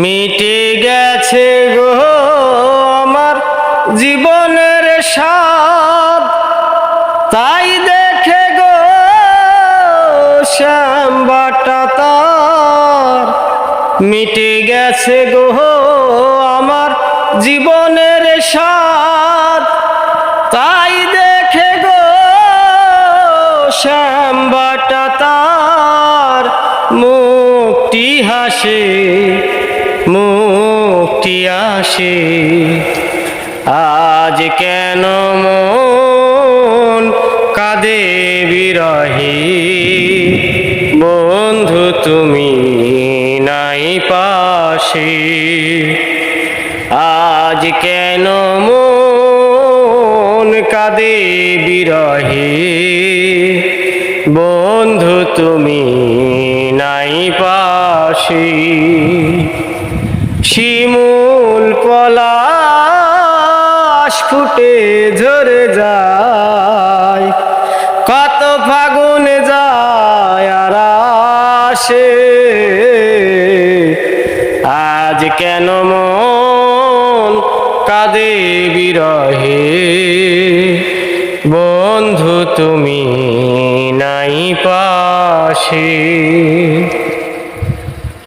মিটে গেছে গো আমার জীবনের স্বাদ, তাই দেখে গো শ্যাম বাটা তার। মিটে গেছে গো আমার জীবনের স্বাদ, তাই দেখে গো শ্যাম বাটা তার। মুক্তি হাসে মুক্তি আসে, আজ কেন মন কাঁদে বিরহে। বন্ধু তুমি নাই পাশে, আজ কেন মন কাঁদে বিরহে। বন্ধু তুমি নাই পাশে। শিমুল পলাশ ফুটে ঝরে যায়, কত ফাগুন যায় আর আসে। আজ কেন মন কাঁদে বিরহে। বন্ধু তুমি নাই পাশে।